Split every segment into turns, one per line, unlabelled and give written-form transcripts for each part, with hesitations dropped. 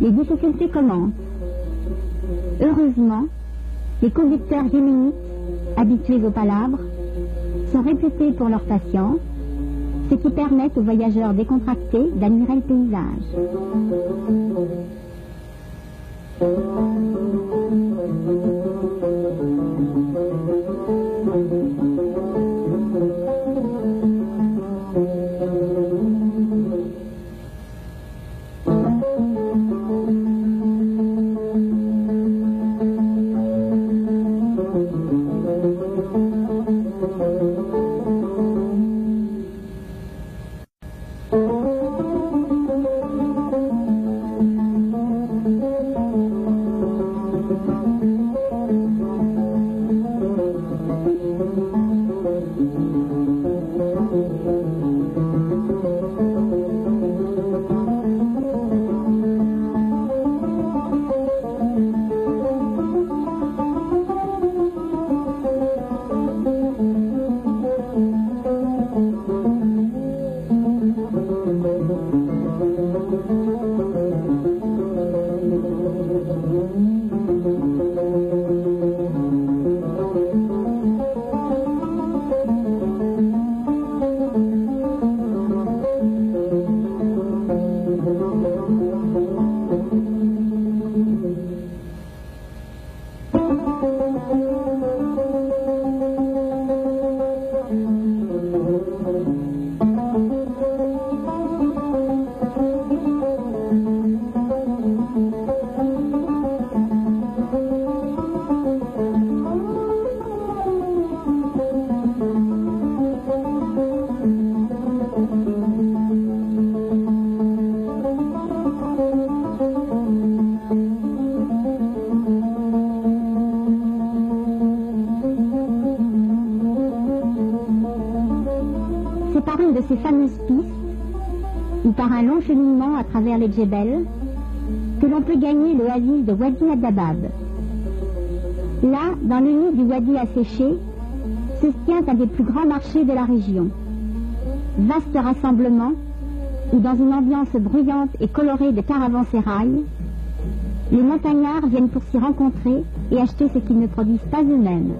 Les difficultés commencent. Heureusement, les conducteurs yéménites, habitués aux palabres, sont réputés pour leur patience, ce qui permet aux voyageurs décontractés d'admirer le paysage. C'est par une de ces fameuses pistes, ou par un long cheminement à travers les djebels, que l'on peut gagner l'oasis de Wadi Addabab. Là, dans le nid du Wadi asséché, se tient un des plus grands marchés de la région. Vaste rassemblement, où dans une ambiance bruyante et colorée de caravansérail, les montagnards viennent pour s'y rencontrer et acheter ce qu'ils ne produisent pas eux-mêmes.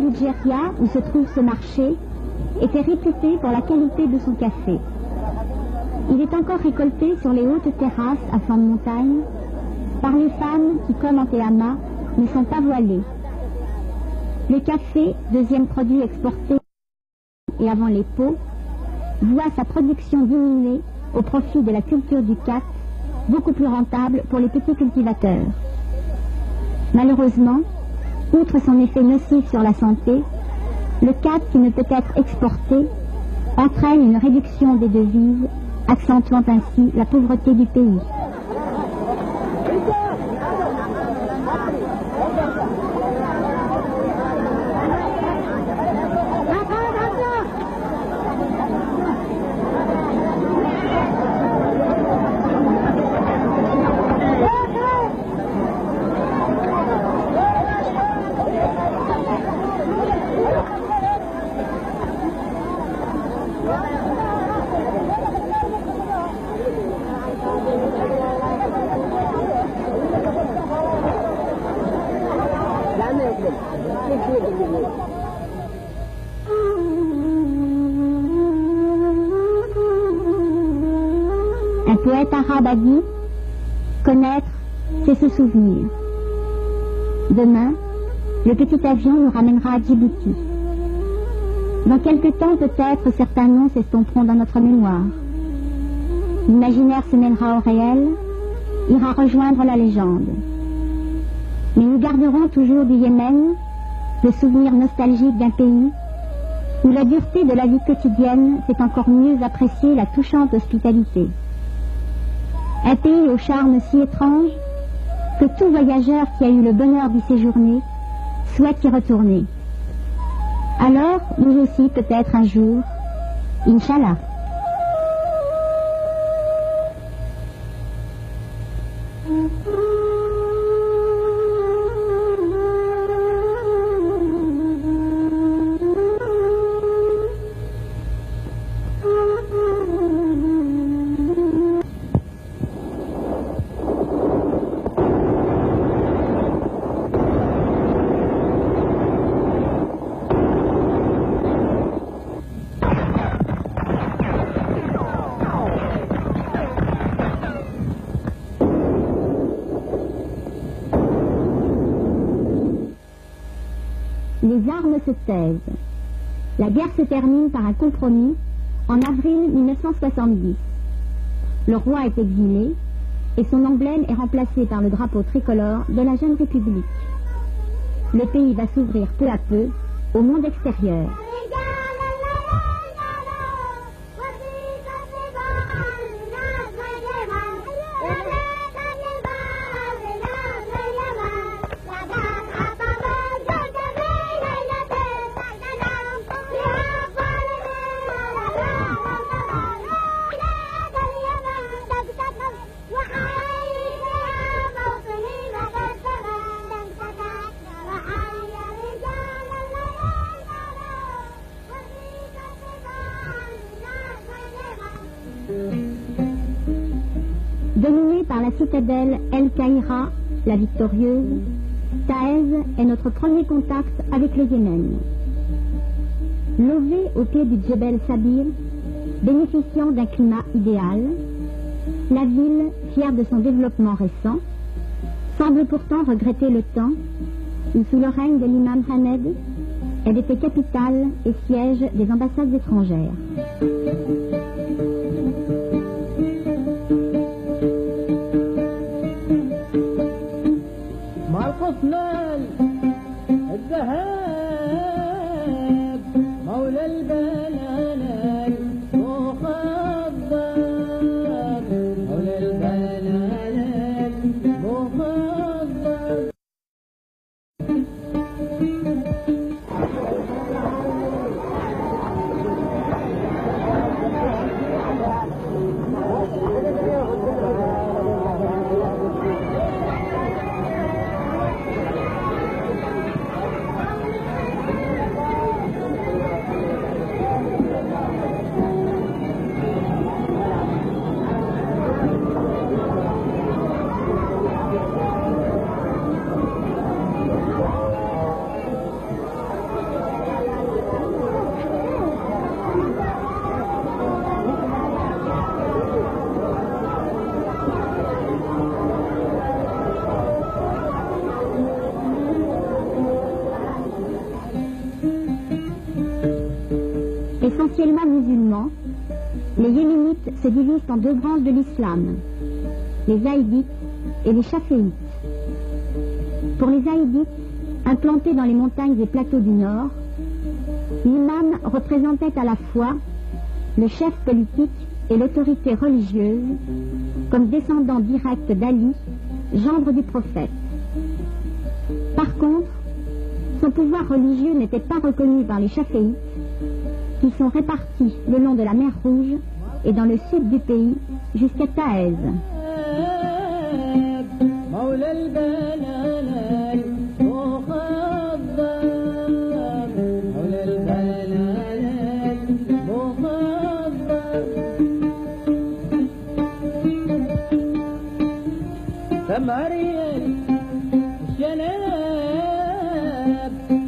du Djeria, où se trouve ce marché, était réputé pour la qualité de son café. Il est encore récolté sur les hautes terrasses à flanc de montagne par les femmes qui, comme en Tehama, ne sont pas voilées. Le café, deuxième produit exporté et avant les pots, voit sa production diminuer au profit de la culture du khat, beaucoup plus rentable pour les petits cultivateurs. Malheureusement, outre son effet nocif sur la santé, le khat qui ne peut être exporté entraîne une réduction des devises, accentuant ainsi la pauvreté du pays. Un poète arabe a dit « Connaître, c'est se souvenir ». Demain, le petit avion nous ramènera à Djibouti. Dans quelque temps, peut-être, certains noms s'estomperont dans notre mémoire. L'imaginaire se mêlera au réel, ira rejoindre la légende. Mais nous garderons toujours du Yémen le souvenir nostalgique d'un pays où la dureté de la vie quotidienne fait encore mieux apprécier la touchante hospitalité. Un pays au charme si étrange que tout voyageur qui a eu le bonheur d'y séjourner souhaite y retourner. Alors, nous aussi, peut-être un jour, Inch'Allah. Les armes se taisent. La guerre se termine par un compromis en avril 1970. Le roi est exilé et son emblème est remplacé par le drapeau tricolore de la jeune République. Le pays va s'ouvrir peu à peu au monde extérieur. Dominée par la citadelle El Kahira, la victorieuse, Taïz est notre premier contact avec le Yémen. Lové au pied du Djebel Sabir, bénéficiant d'un climat idéal, la ville, fière de son développement récent, semble pourtant regretter le temps où, sous le règne de l'imam Hamed, elle était capitale et siège des ambassades étrangères.
القصمال الذهب مولى البلال مخضر مولى البلال مخضر
musulmans, les Yéménites se divisent en deux branches de l'islam, les Zaïdites et les Chaféites. Pour les Zaïdites, implantés dans les montagnes et plateaux du Nord, l'imam représentait à la fois le chef politique et l'autorité religieuse comme descendant direct d'Ali, gendre du prophète. Par contre, son pouvoir religieux n'était pas reconnu par les Chaféites, qui sont répartis le long de la mer Rouge et dans le sud du pays jusqu'à Taïz.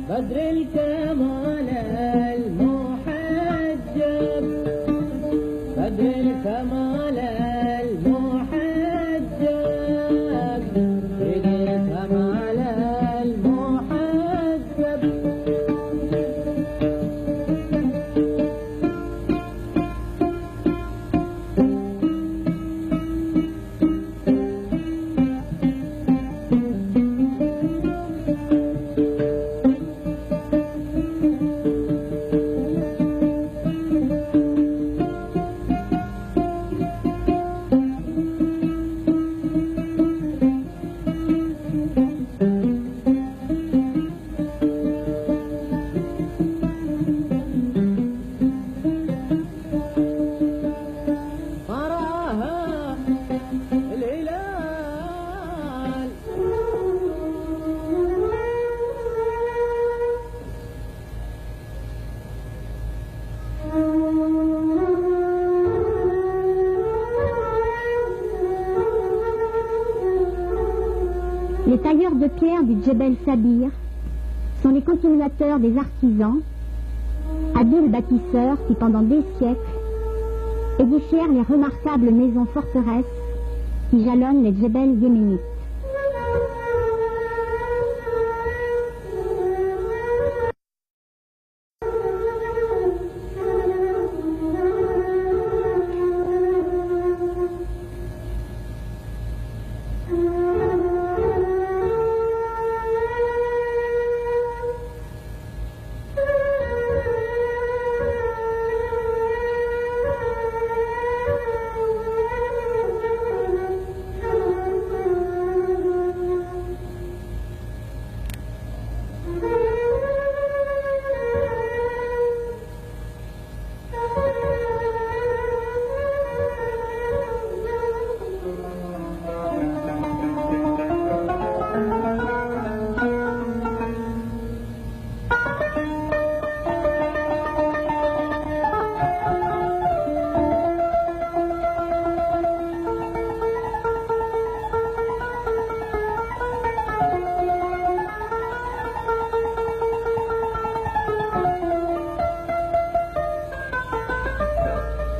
بدر الكمال المحجب بدر الكمال المحجب بدر الكمال المحجب
Les tailleurs de pierre du Djebel Sabir sont les continuateurs des artisans, habiles bâtisseurs qui pendant des siècles édifièrent les remarquables maisons forteresses qui jalonnent les Djebel yéménites.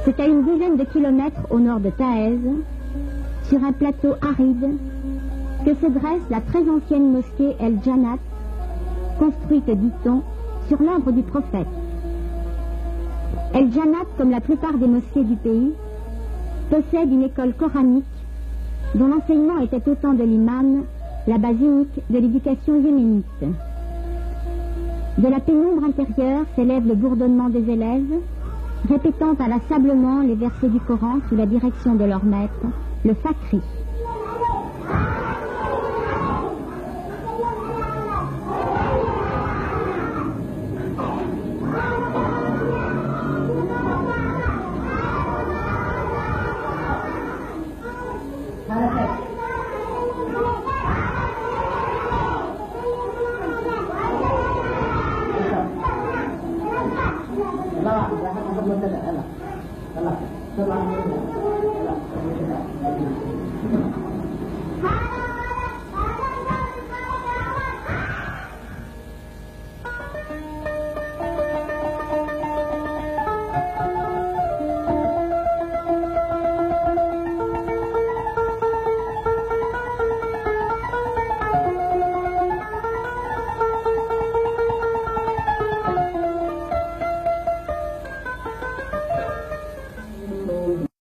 C'est à une dizaine de kilomètres au nord de Taïz, sur un plateau aride, que se dresse la très ancienne mosquée El Jannat, construite, dit-on, sur l'ombre du prophète. El Jannat, comme la plupart des mosquées du pays, possède une école coranique dont l'enseignement était au temps de l'imam la base unique de l'éducation yéménite. De la pénombre intérieure s'élève le bourdonnement des élèves, répétant inlassablement les versets du Coran sous la direction de leur maître, le Fakri.
لا